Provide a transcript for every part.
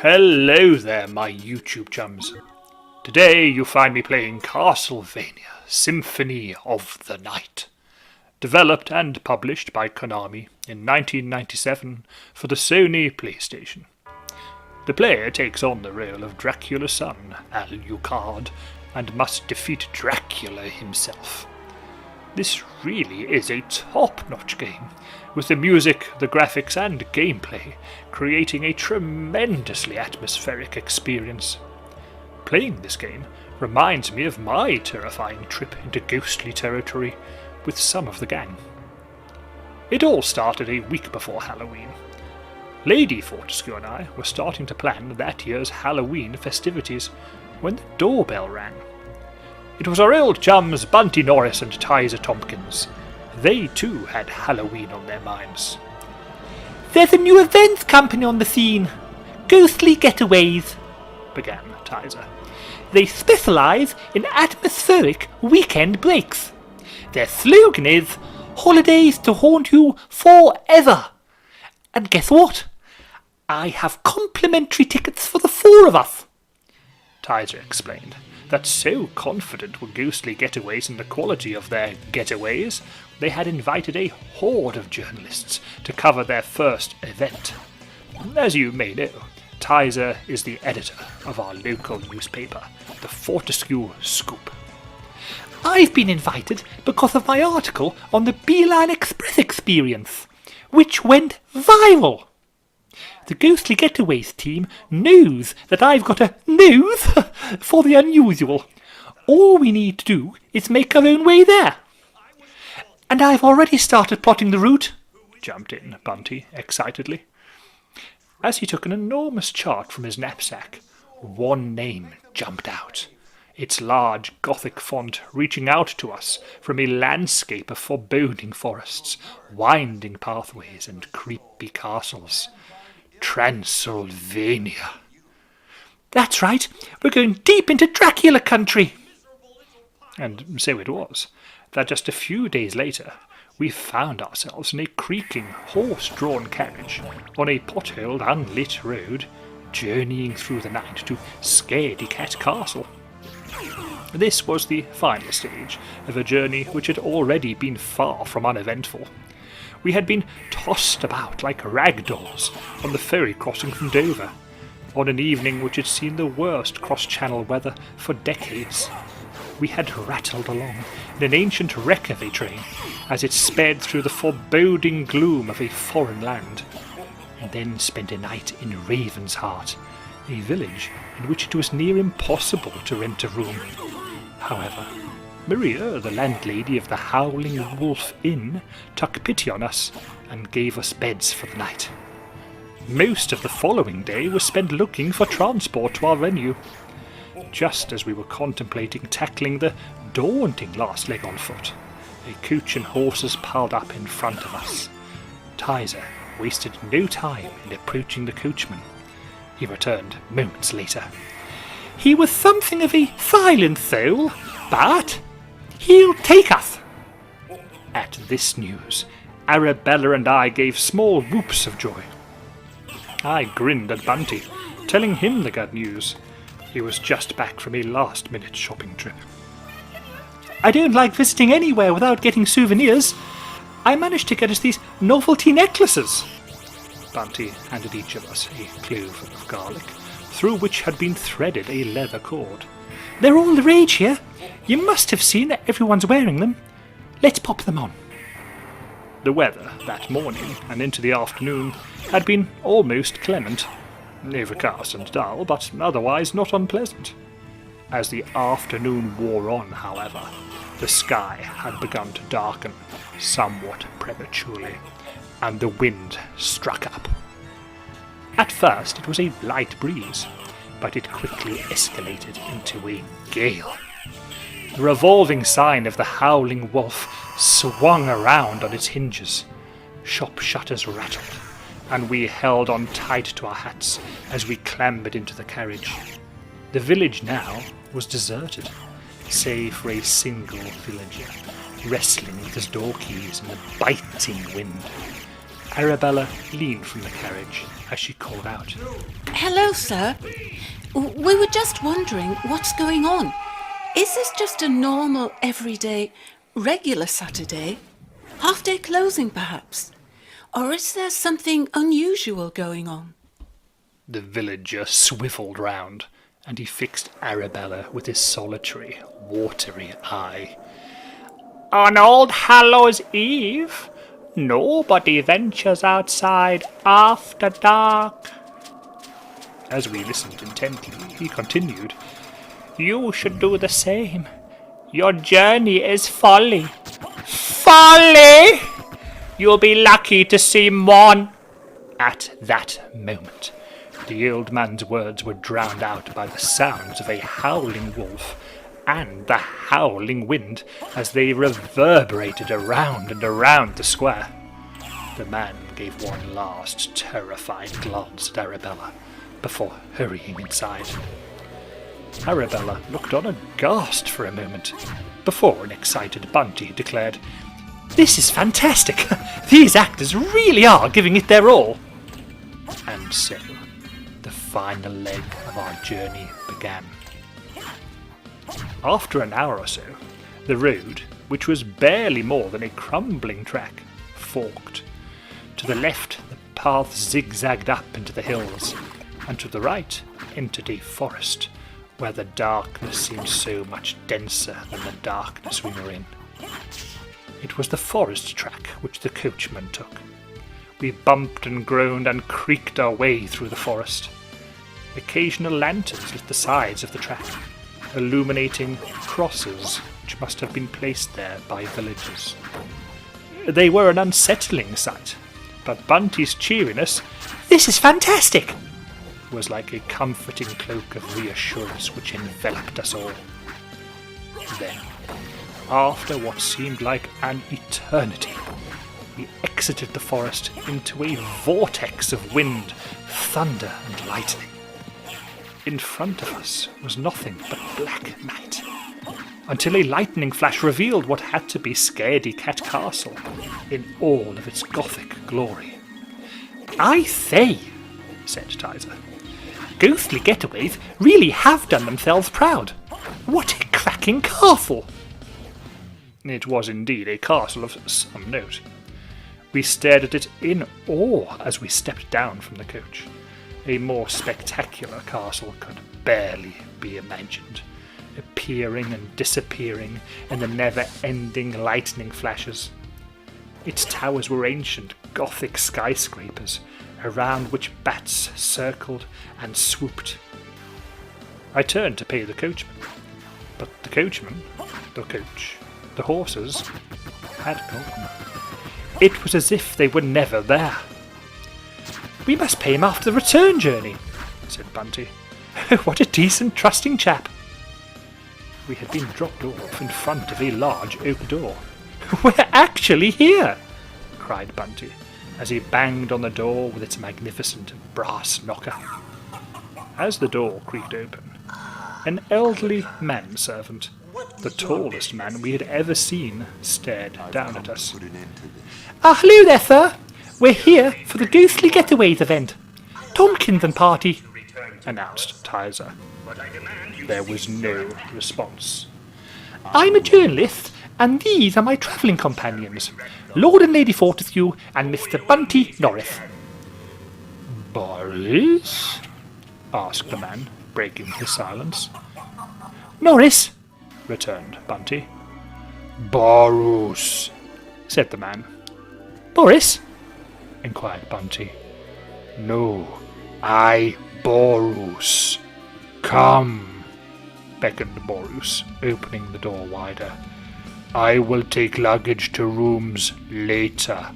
Hello there, my YouTube chums. Today you find me playing Castlevania, Symphony of the Night. Developed and published by Konami in 1997 for the Sony PlayStation. The player takes on the role of Dracula's son, Alucard, and must defeat Dracula himself. This really is a top-notch game, with the music, the graphics and gameplay creating a tremendously atmospheric experience. Playing this game reminds me of my terrifying trip into ghostly territory with some of the gang. It all started a week before Halloween. Lady Fortescue and I were starting to plan that year's Halloween festivities when the doorbell rang. It was our old chums Bunty Norris and Tizer Tompkins. They too had Halloween on their minds. "There's a new events company on the scene. Ghostly Getaways," began Tizer. "They specialise in atmospheric weekend breaks. Their slogan is, 'Holidays to haunt you forever.' And guess what? I have complimentary tickets for the four of us." Tizer explained that so confident were Ghostly Getaways in the quality of their getaways, they had invited a horde of journalists to cover their first event. As you may know, Tizer is the editor of our local newspaper, the Fortescue Scoop. "I've been invited because of my article on the Beeline Express experience, which went viral. The Ghostly Getaways team knows that I've got a nose for the unusual. All we need to do is make our own way there. And I've already started plotting the route," jumped in Bunty excitedly. As he took an enormous chart from his knapsack, one name jumped out, its large Gothic font reaching out to us from a landscape of foreboding forests, winding pathways and creepy castles. Transylvania. "That's right, we're going deep into Dracula country." And so it was, that just a few days later, we found ourselves in a creaking, horse-drawn carriage on a potholed, unlit road, journeying through the night to Scaredy Cat Castle. This was the final stage of a journey which had already been far from uneventful. We had been tossed about like rag dolls on the ferry crossing from Dover, on an evening which had seen the worst cross-channel weather for decades. We had rattled along in an ancient wreck of a train as it sped through the foreboding gloom of a foreign land, and then spent a night in Raven's Heart, a village in which it was near impossible to rent a room. However, Maria, the landlady of the Howling Wolf Inn, took pity on us and gave us beds for the night. Most of the following day was spent looking for transport to our venue. Just as we were contemplating tackling the daunting last leg on foot, a coach and horses piled up in front of us. Tizer wasted no time in approaching the coachman. He returned moments later. "He was something of a silent soul, but he'll take us." At this news, Arabella and I gave small whoops of joy. I grinned at Bunty, telling him the good news. He was just back from a last-minute shopping trip. "I don't like visiting anywhere without getting souvenirs. I managed to get us these novelty necklaces." Bunty handed each of us a clove of garlic, through which had been threaded a leather cord. "They're all the rage here. You must have seen that everyone's wearing them. Let's pop them on." The weather that morning and into the afternoon had been almost clement, overcast and dull, but otherwise not unpleasant. As the afternoon wore on, however, the sky had begun to darken somewhat prematurely, and the wind struck up. At first it was a light breeze, but it quickly escalated into a gale. The revolving sign of the Howling Wolf swung around on its hinges. Shop shutters rattled, and we held on tight to our hats as we clambered into the carriage. The village now was deserted, save for a single villager, wrestling with his door keys in the biting wind. Arabella leaned from the carriage as she called out. Hello, sir. We were just wondering what's going on. Is this just a normal, everyday, regular Saturday? Half-day closing, perhaps? Or is there something unusual going on? The villager swivelled round, and he fixed Arabella with his solitary, watery eye. On Old Hallows Eve, nobody ventures outside after dark. As we listened intently, he continued, You should do the same. Your journey is folly. Folly! You'll be lucky to see one. At that moment, the old man's words were drowned out by the sounds of a howling wolf and the howling wind as they reverberated around and around the square. The man gave one last terrified glance at Arabella before hurrying inside. Arabella looked on aghast for a moment, before an excited Bunty declared, This is fantastic! These actors really are giving it their all! And so, the final leg of our journey began. After an hour or so, the road, which was barely more than a crumbling track, forked. To the left, the path zigzagged up into the hills, and to the right entered a forest, where the darkness seemed so much denser than the darkness we were in. It was the forest track which the coachman took. We bumped and groaned and creaked our way through the forest. Occasional lanterns lit the sides of the track, illuminating crosses which must have been placed there by villagers. They were an unsettling sight, but Bunty's cheeriness, This is fantastic! Was like a comforting cloak of reassurance which enveloped us all. Then, after what seemed like an eternity, we exited the forest into a vortex of wind, thunder, and lightning. In front of us was nothing but black night, until a lightning flash revealed what had to be Scaredy Cat Castle in all of its Gothic glory. I say, said Tizer, ghostly getaways really have done themselves proud. What a cracking castle! It was indeed a castle of some note. We stared at it in awe as we stepped down from the coach. A more spectacular castle could barely be imagined, appearing and disappearing in the never-ending lightning flashes. Its towers were ancient Gothic skyscrapers, around which bats circled and swooped. I turned to pay the coachman, but the coachman, the coach, the horses had gone. It was as if they were never there. We must pay him after the return journey, said Bunty. What a decent, trusting chap. We had been dropped off in front of a large oak door. We're actually here, cried Bunty, as he banged on the door with its magnificent brass knocker. As the door creaked open, an elderly manservant, the tallest man we had ever seen, stared down at us. Hello there, sir. We're here for the Ghostly Getaways event. Tompkins and party, announced Tizer. There was no response. I'm a journalist, and these are my travelling companions, Lord and Lady Fortescue and Mr. Bunty Norris. Boris? Asked the man, breaking his silence. Norris, returned Bunty. Boris, said the man. Boris? Inquired Bunty. No, Boris. Come, beckoned Boris, opening the door wider. I will take luggage to rooms later.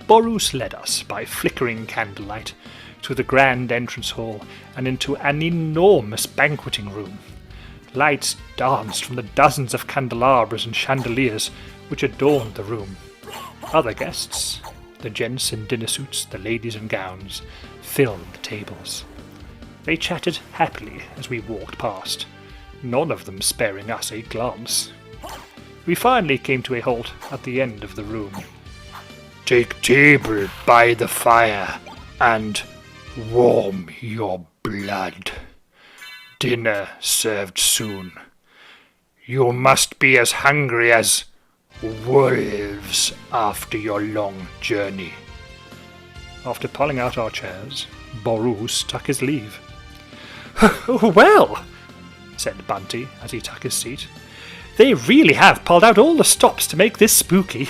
Boris led us by flickering candlelight through the grand entrance hall and into an enormous banqueting room. Lights danced from the dozens of candelabras and chandeliers which adorned the room. Other guests, the gents in dinner suits, the ladies in gowns, filled the tables. They chatted happily as we walked past, none of them sparing us a glance. We finally came to a halt at the end of the room. Take table by the fire and warm your blood. Dinner served soon. You must be as hungry as wolves after your long journey. After pulling out our chairs, Borus took his leave. Well, said Bunty as he took his seat, they really have pulled out all the stops to make this spooky.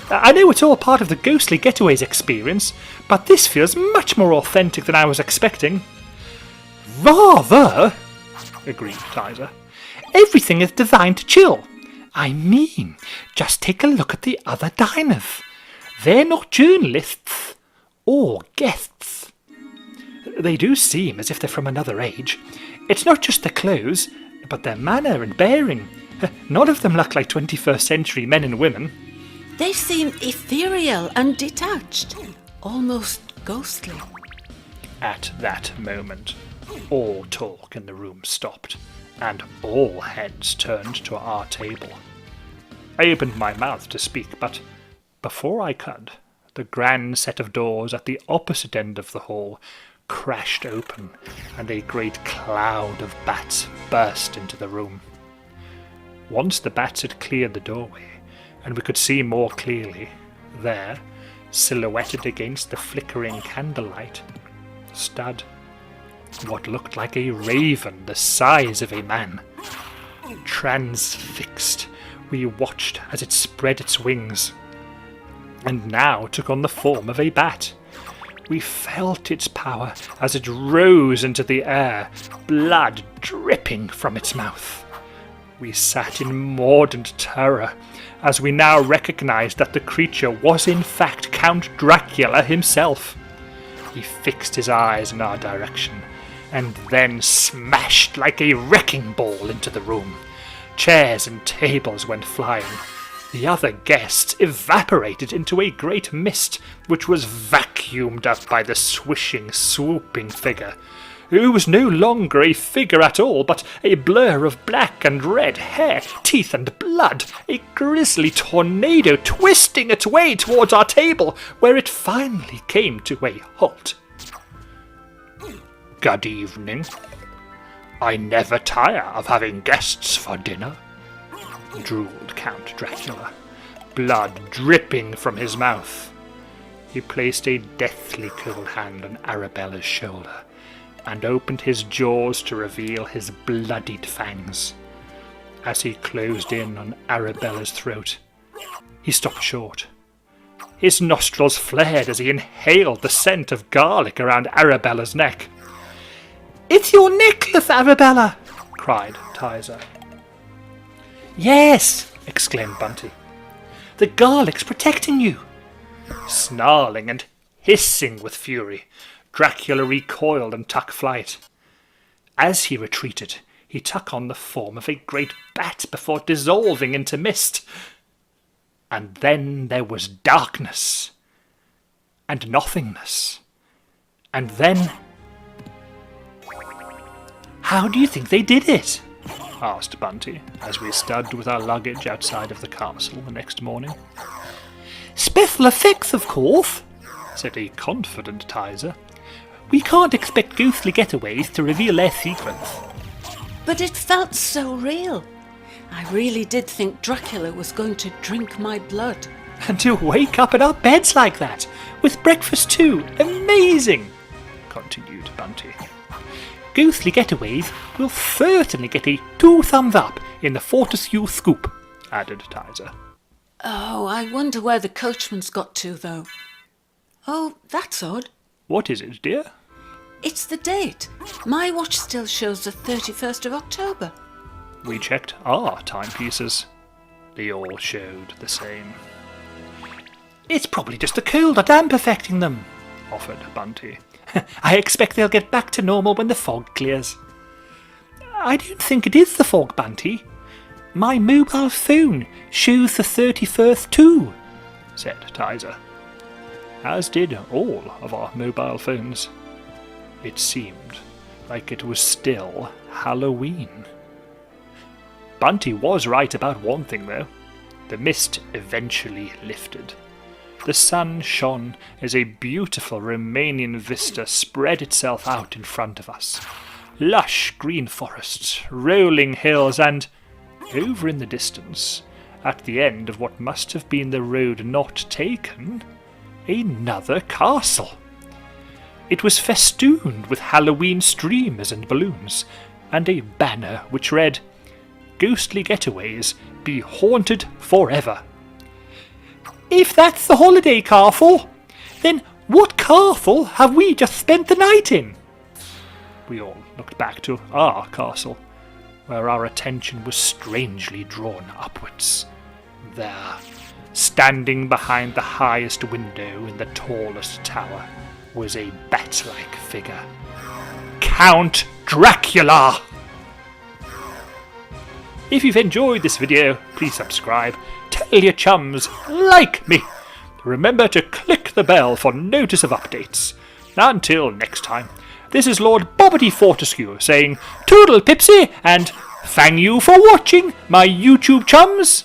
I know it's all part of the Ghostly Getaways experience, but this feels much more authentic than I was expecting. Rather, agreed Tizer. Everything is designed to chill. I mean, just take a look at the other diners. They're not journalists or guests. They do seem as if they're from another age. It's not just their clothes, but their manner and bearing. None of them look like 21st century men and women. They seem ethereal and detached, almost ghostly. At that moment, all talk in the room stopped, and all heads turned to our table. I opened my mouth to speak, but before I could, the grand set of doors at the opposite end of the hall crashed open, and a great cloud of bats burst into the room. Once the bats had cleared the doorway, and we could see more clearly, there, silhouetted against the flickering candlelight, stood what looked like a raven the size of a man. Transfixed, we watched as it spread its wings, and now took on the form of a bat. We felt its power as it rose into the air, blood dripping from its mouth. We sat in mordant terror, as we now recognized that the creature was in fact Count Dracula himself. He fixed his eyes in our direction, and then smashed like a wrecking ball into the room. Chairs and tables went flying. The other guests evaporated into a great mist, which was vacuumed up by the swishing, swooping figure, who was no longer a figure at all, but a blur of black and red hair, teeth and blood, a grisly tornado twisting its way towards our table, where it finally came to a halt. Good evening. I never tire of having guests for dinner, drooled Count Dracula, blood dripping from his mouth. He placed a deathly cold hand on Arabella's shoulder, and opened his jaws to reveal his bloodied fangs. As he closed in on Arabella's throat, he stopped short. His nostrils flared as he inhaled the scent of garlic around Arabella's neck. "It's your necklace, Arabella!" cried Tizer. "Yes!" exclaimed Bunty. "The garlic's protecting you!" Snarling and hissing with fury, Dracula recoiled and took flight. As he retreated, he took on the form of a great bat before dissolving into mist. And then there was darkness, and nothingness, and then... "How do you think they did it?" asked Bunty, as we stood with our luggage outside of the castle the next morning. "Special effects, of course," said a confident Tizer. "We can't expect ghostly getaways to reveal their secrets." But it felt so real. I really did think Dracula was going to drink my blood. "And to wake up in our beds like that, with breakfast too, amazing!" continued Bunty. "Ghostly getaways will certainly get a 2 thumbs up in the Fortescue scoop," added Tizer. Oh, I wonder where the coachman's got to, though. Oh, that's odd. "What is it, dear?" It's the date. My watch still shows the 31st of October. We checked our timepieces. They all showed the same. "It's probably just the cold or damp affecting them," offered Bunty. "I expect they'll get back to normal when the fog clears." "I don't think it is the fog, Bunty. My mobile phone shows the 31st too," said Tizer. As did all of our mobile phones. It seemed like it was still Halloween. Bunty was right about one thing, though. The mist eventually lifted. The sun shone as a beautiful Romanian vista spread itself out in front of us. Lush green forests, rolling hills, and, over in the distance, at the end of what must have been the road not taken, another castle. It was festooned with Halloween streamers and balloons, and a banner which read, "Ghostly Getaways, be haunted forever." If that's the holiday castle, then what castle have we just spent the night in? We all looked back to our castle, where our attention was strangely drawn upwards. There, standing behind the highest window in the tallest tower, was a bat-like figure. Count Dracula! If you've enjoyed this video, please subscribe, tell your chums, like me. Remember to click the bell for notice of updates. Until next time, this is Lord Bobbity Fortescue saying toodle pipsy and thank you for watching, my YouTube chums.